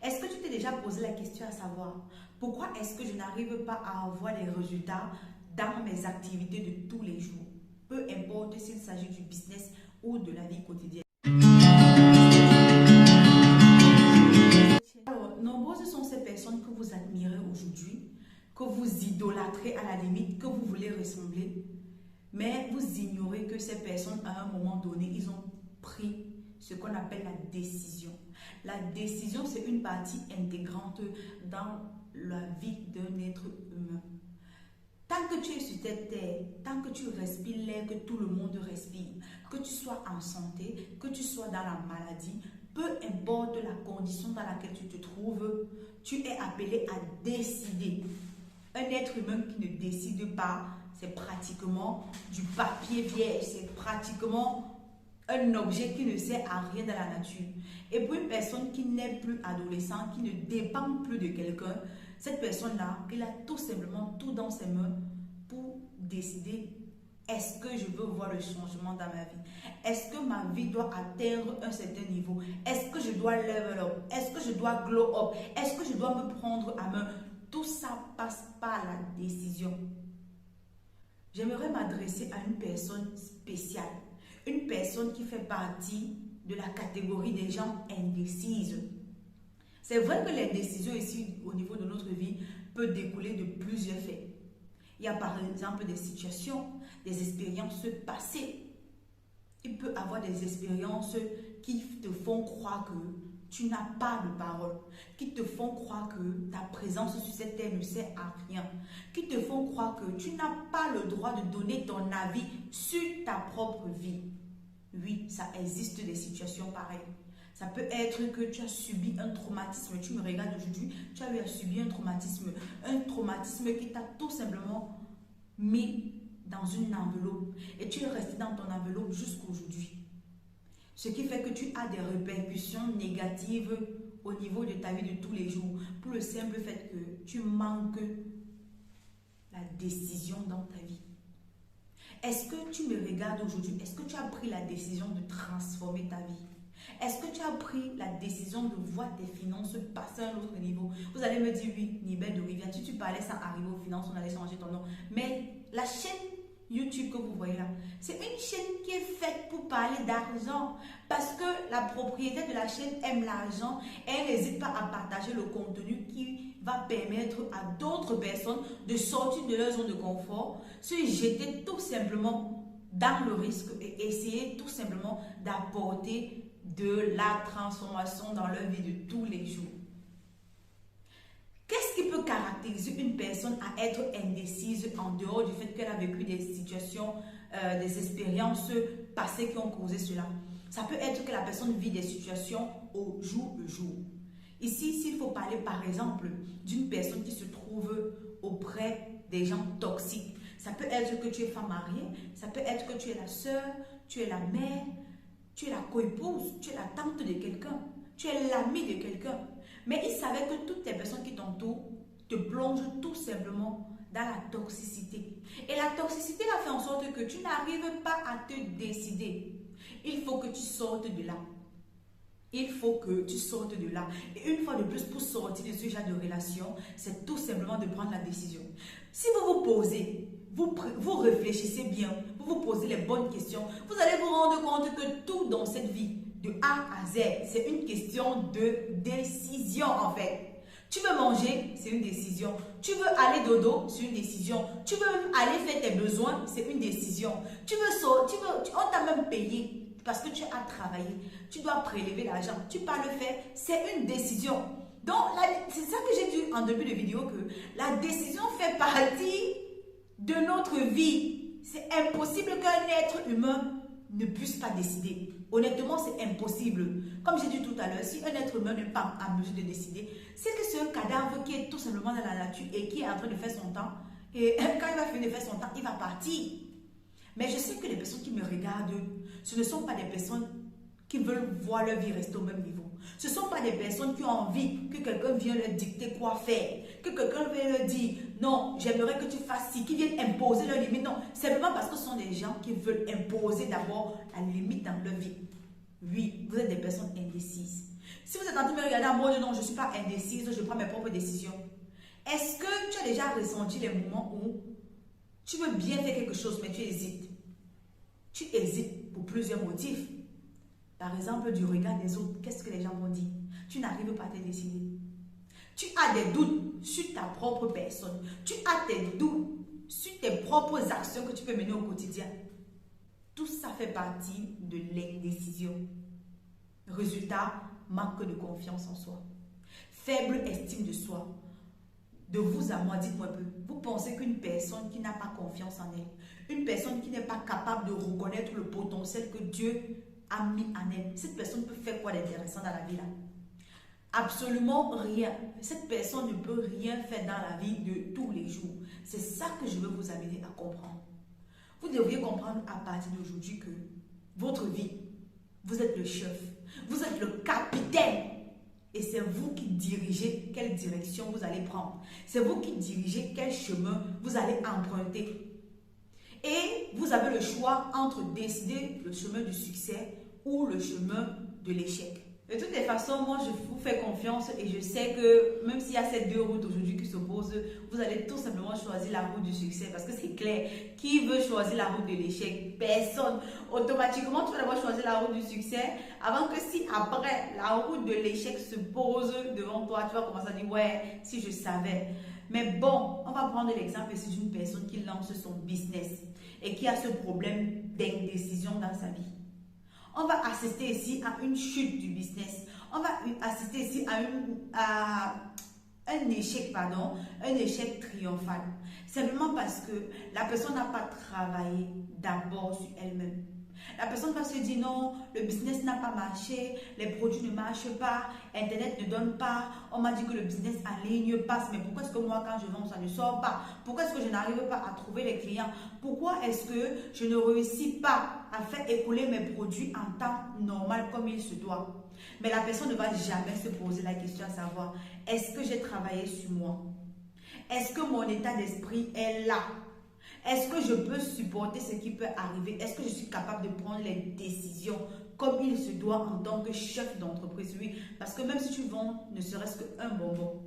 Est-ce que tu t'es déjà posé la question à savoir pourquoi est-ce que je n'arrive pas à avoir les résultats dans mes activités de tous les jours? Peu importe s'il s'agit du business ou de la vie quotidienne. Alors, nombreuses sont ces personnes que vous admirez aujourd'hui, que vous idolâtrez à la limite, que vous voulez ressembler, mais vous ignorez que ces personnes, à un moment donné, ils ont pris ce qu'on appelle la décision. La décision, c'est une partie intégrante dans la vie d'un être humain. Tant que tu es sur cette terre, tant que tu respires l'air que tout le monde respire, que tu sois en santé, que tu sois dans la maladie, peu importe la condition dans laquelle tu te trouves, tu es appelé à décider. Un être humain qui ne décide pas, c'est pratiquement du papier vierge, c'est pratiquement un objet qui ne sert à rien dans la nature. Et pour une personne qui n'est plus adolescent, qui ne dépend plus de quelqu'un, cette personne-là, elle a tout simplement tout dans ses mains pour décider: est-ce que je veux voir le changement dans ma vie? Est-ce que ma vie doit atteindre un certain niveau? Est-ce que je dois level up? Est-ce que je dois glow up? Est-ce que je dois me prendre à main? Tout ça passe par la décision. J'aimerais m'adresser à une personne spéciale, une personne qui fait partie de la catégorie des gens indécises. C'est vrai que les décisions ici, au niveau de notre vie, peuvent découler de plusieurs faits. Il y a par exemple des situations, des expériences passées. Il peut y avoir des expériences qui te font croire que tu n'as pas de parole, qui te font croire que ta présence sur cette terre ne sert à rien, qui te font croire que tu n'as pas le droit de donner ton avis sur ta propre vie. Oui, ça existe des situations pareilles. Ça peut être que tu as subi un traumatisme. Tu me regardes aujourd'hui, tu as eu à subir un traumatisme qui t'a tout simplement mis dans une enveloppe. Et tu es resté dans ton enveloppe jusqu'à aujourd'hui. Ce qui fait que tu as des répercussions négatives au niveau de ta vie de tous les jours. Pour le simple fait que tu manques la décision dans ta vie. Est-ce que tu me regardes aujourd'hui? Est-ce que tu as pris la décision de transformer ta vie? Est-ce que tu as pris la décision de voir tes finances passer à un autre niveau? Vous allez me dire: oui, Nibel de Rivière, si tu parlais sans arriver aux finances, on allait changer ton nom. Mais la chaîne YouTube que vous voyez là, c'est une chaîne qui est faite pour parler d'argent. Parce que la propriétaire de la chaîne aime l'argent et elle n'hésite pas à partager le contenu qui va permettre à d'autres personnes de sortir de leur zone de confort, se jeter tout simplement dans le risque et essayer tout simplement d'apporter de la transformation dans leur vie de tous les jours. Qu'est-ce qui peut caractériser une personne à être indécise en dehors du fait qu'elle a vécu des situations, des expériences passées qui ont causé cela? Ça peut être que la personne vit des situations au jour le jour. Ici, s'il faut parler par exemple d'une personne qui se trouve auprès des gens toxiques, ça peut être que tu es femme mariée, ça peut être que tu es la sœur, tu es la mère, tu es la coépouse, tu es la tante de quelqu'un, tu es l'ami de quelqu'un. Mais il savait que toutes les personnes qui t'entourent te plongent tout simplement dans la toxicité. Et la toxicité a fait en sorte que tu n'arrives pas à te décider. Il faut que tu sortes de là. Il faut que tu sortes de là. Et une fois de plus, pour sortir de ce genre de relation, c'est tout simplement de prendre la décision. Si vous vous posez, vous réfléchissez bien, vous vous posez les bonnes questions, vous allez vous rendre compte que tout dans cette vie, de A à Z, c'est une question de décision en fait. Tu veux manger, c'est une décision. Tu veux aller dodo, c'est une décision. Tu veux aller faire tes besoins, c'est une décision. Tu veux sortir, on t'a même payé parce que tu as travaillé. Tu dois prélever l'argent. Tu peux le faire, c'est une décision. Donc, c'est ça que j'ai dit en début de vidéo, que la décision fait partie de notre vie. C'est impossible qu'un être humain ne puisse pas décider. Honnêtement, c'est impossible. Comme j'ai dit tout à l'heure, si un être humain n'est pas en mesure de décider, c'est que c'est un cadavre qui est tout simplement dans la nature et qui est en train de faire son temps. Et quand il va finir de faire son temps, il va partir. Mais je sais que les personnes qui me regardent, ce ne sont pas des personnes qui veulent voir leur vie rester au même niveau. Ce ne sont pas des personnes qui ont envie que quelqu'un vienne leur dicter quoi faire, que quelqu'un vienne leur dire non, j'aimerais que tu fasses ci, qui viennent imposer leurs limites. Non, simplement parce que ce sont des gens qui veulent imposer d'abord la limite dans leur vie. Oui, vous êtes des personnes indécises. Si vous êtes en train de me regarder en mode non, je ne suis pas indécise, je prends mes propres décisions. Est-ce que tu as déjà ressenti les moments où tu veux bien faire quelque chose, mais tu hésites? Tu hésites pour plusieurs motifs. Par exemple, du regard des autres, qu'est-ce que les gens vont dire? Tu n'arrives pas à te décider. Tu as des doutes sur ta propre personne. Tu as des doutes sur tes propres actions que tu peux mener au quotidien. Tout ça fait partie de l'indécision. Résultat, manque de confiance en soi. Faible estime de soi. De vous à moi, dites-moi un peu. Vous pensez qu'une personne qui n'a pas confiance en elle, une personne qui n'est pas capable de reconnaître le potentiel que Dieu a mis en elle, cette personne peut faire quoi d'intéressant dans la vie là? Absolument rien. Cette personne ne peut rien faire dans la vie de tous les jours. C'est ça que je veux vous amener à comprendre. Vous devriez comprendre à partir d'aujourd'hui que votre vie, vous êtes le chef, vous êtes le capitaine. Et c'est vous qui dirigez quelle direction vous allez prendre. C'est vous qui dirigez quel chemin vous allez emprunter. Et vous avez le choix entre décider le chemin du succès ou le chemin de l'échec. De toutes les façons, moi je vous fais confiance et je sais que même s'il y a ces deux routes aujourd'hui qui s'opposent, vous allez tout simplement choisir la route du succès parce que c'est clair. Qui veut choisir la route de l'échec? Personne. Automatiquement, tu vas d'abord choisir la route du succès avant que si après la route de l'échec se pose devant toi, tu vas commencer à dire ouais, si je savais. Mais bon, on va prendre l'exemple ici d'une personne qui lance son business et qui a ce problème d'indécision dans sa vie. On va assister ici à une chute du business. On va assister ici à un échec, un échec triomphal. Simplement parce que la personne n'a pas travaillé d'abord sur elle-même. La personne va se dire non, le business n'a pas marché, les produits ne marchent pas, Internet ne donne pas, on m'a dit que le business en ligne passe, mais pourquoi est-ce que moi quand je vends ça ne sort pas? Pourquoi est-ce que je n'arrive pas à trouver les clients? Pourquoi est-ce que je ne réussis pas à faire écouler mes produits en temps normal comme il se doit? Mais la personne ne va jamais se poser la question à savoir, est-ce que j'ai travaillé sur moi? Est-ce que mon état d'esprit est là? Est-ce que je peux supporter ce qui peut arriver? Est-ce que je suis capable de prendre les décisions comme il se doit en tant que chef d'entreprise? Oui, parce que même si tu vends ne serait-ce qu'un bonbon,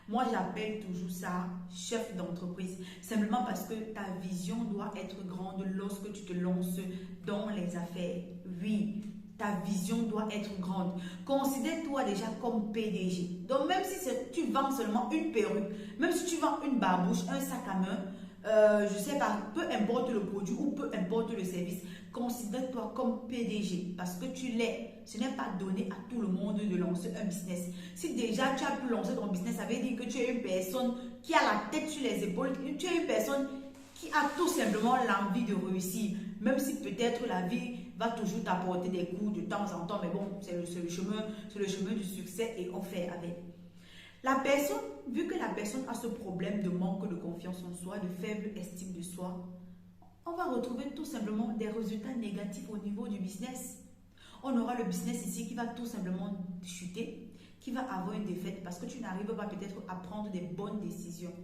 moi j'appelle toujours ça chef d'entreprise. Simplement parce que ta vision doit être grande lorsque tu te lances dans les affaires. Oui, ta vision doit être grande. Considère-toi déjà comme PDG. Donc même si tu vends seulement une perruque, même si tu vends une barbouche, un sac à main, je sais pas, peu importe le produit ou peu importe le service, considère-toi comme PDG parce que tu l'es. Ce n'est pas donné à tout le monde de lancer un business. Si déjà tu as pu lancer ton business, ça veut dire que tu es une personne qui a la tête sur les épaules, tu es une personne qui a tout simplement l'envie de réussir, même si peut-être la vie va toujours t'apporter des coups de temps en temps, mais bon, c'est le chemin du succès et on fait avec. La personne, vu que la personne a ce problème de manque de confiance en soi, de faible estime de soi, on va retrouver tout simplement des résultats négatifs au niveau du business. On aura le business ici qui va tout simplement chuter, qui va avoir une défaite parce que tu n'arrives pas peut-être à prendre des bonnes décisions.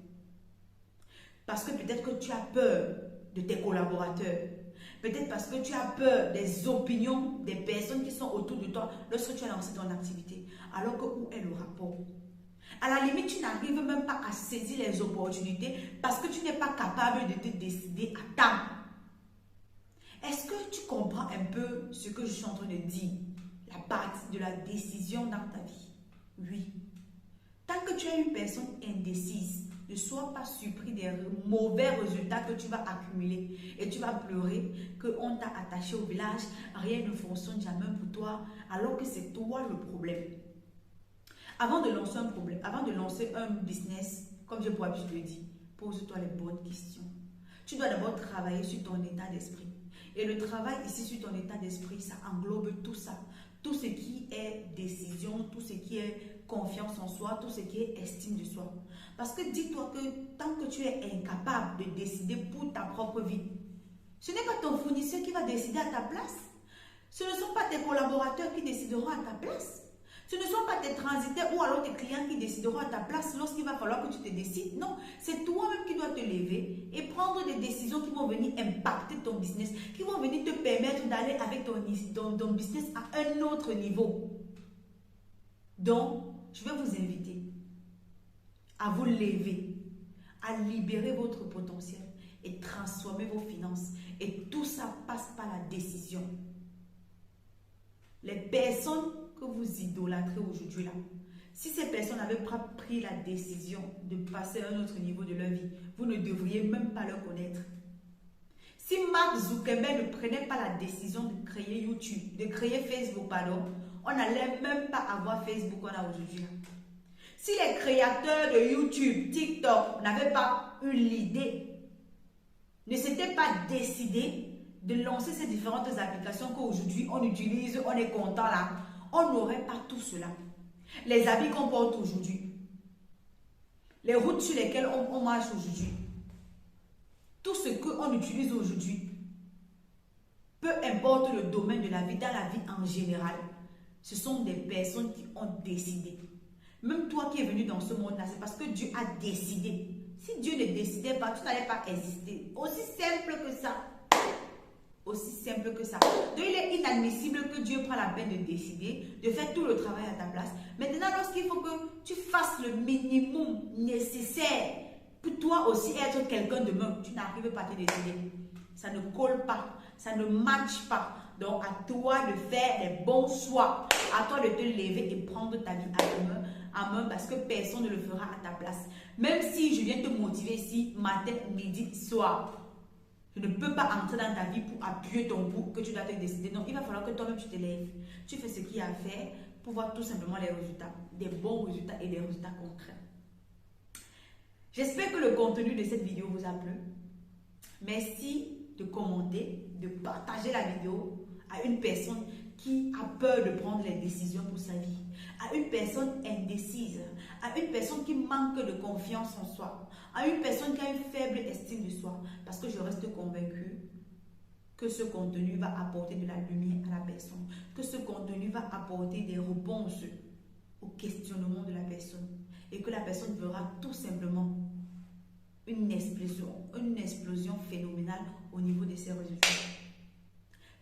Parce que peut-être que tu as peur de tes collaborateurs. Peut-être parce que tu as peur des opinions des personnes qui sont autour de toi lorsque tu as lancé ton activité. Alors que où est le rapport? À la limite, tu n'arrives même pas à saisir les opportunités parce que tu n'es pas capable de te décider à temps. Est-ce que tu comprends un peu ce que je suis en train de dire? La partie de la décision dans ta vie. Oui. Tant que tu es une personne indécise, ne sois pas surpris des mauvais résultats que tu vas accumuler et tu vas pleurer qu'on t'a attaché au village, rien ne fonctionne jamais pour toi alors que c'est toi le problème. Avant de lancer un business, comme je pourrais te le dire, pose-toi les bonnes questions. Tu dois d'abord travailler sur ton état d'esprit. Et le travail ici sur ton état d'esprit, ça englobe tout ça. Tout ce qui est décision, tout ce qui est confiance en soi, tout ce qui est estime de soi. Parce que dis-toi que tant que tu es incapable de décider pour ta propre vie, ce n'est pas ton fournisseur qui va décider à ta place. Ce ne sont pas tes collaborateurs qui décideront à ta place. Ce ne sont pas tes transitaires ou alors tes clients qui décideront à ta place lorsqu'il va falloir que tu te décides. Non, c'est toi-même qui dois te lever et prendre des décisions qui vont venir impacter ton business, qui vont venir te permettre d'aller avec ton business à un autre niveau. Donc, je vais vous inviter à vous lever, à libérer votre potentiel et transformer vos finances. Et tout ça passe par la décision. Les personnes que vous idolâtrez aujourd'hui là, si ces personnes n'avaient pas pris la décision de passer à un autre niveau de leur vie, vous ne devriez même pas leur connaître. Si Mark Zuckerberg ne prenait pas la décision de créer YouTube, de créer Facebook, pardon, on n'allait même pas avoir Facebook qu'on a aujourd'hui. Si les créateurs de YouTube, TikTok n'avaient pas eu l'idée, ne s'étaient pas décidés de lancer ces différentes applications qu'aujourd'hui on utilise, on est content là, on n'aurait pas tout cela. Les habits qu'on porte aujourd'hui, les routes sur lesquelles on marche aujourd'hui, tout ce qu'on utilise aujourd'hui, peu importe le domaine de la vie, dans la vie en général, ce sont des personnes qui ont décidé. Même toi qui es venu dans ce monde-là, c'est parce que Dieu a décidé. Si Dieu ne décidait pas, tu n'allais pas exister. Aussi simple que ça. Aussi simple que ça. Donc il est inadmissible que Dieu prenne la peine de décider, de faire tout le travail à ta place. Maintenant, lorsqu'il faut que tu fasses le minimum nécessaire pour toi aussi être quelqu'un de demain, tu n'arrives pas à te décider. Ça ne colle pas, ça ne matche pas. Donc à toi de faire les bons choix, à toi de te lever et prendre ta vie à main parce que personne ne le fera à ta place. Même si je viens te motiver ici matin, midi, soir, je ne peux pas entrer dans ta vie pour appuyer ton bout que tu dois te décider. Non, il va falloir que toi-même tu te lèves. Tu fais ce qu'il y a à faire pour voir tout simplement les résultats, des bons résultats et des résultats concrets. J'espère que le contenu de cette vidéo vous a plu. Merci de commenter, de partager la vidéo à une personne qui a peur de prendre les décisions pour sa vie, à une personne indécise, à une personne qui manque de confiance en soi, à une personne qui a une faible estime de soi, parce que je reste convaincue que ce contenu va apporter de la lumière à la personne, que ce contenu va apporter des réponses aux questionnements de la personne et que la personne verra tout simplement une explosion phénoménale au niveau de ses résultats.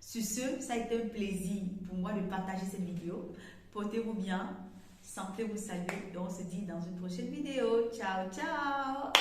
Sur ce, ça a été un plaisir pour moi de partager cette vidéo. Portez-vous bien, sentez-vous saluer et on se dit dans une prochaine vidéo. Ciao, ciao!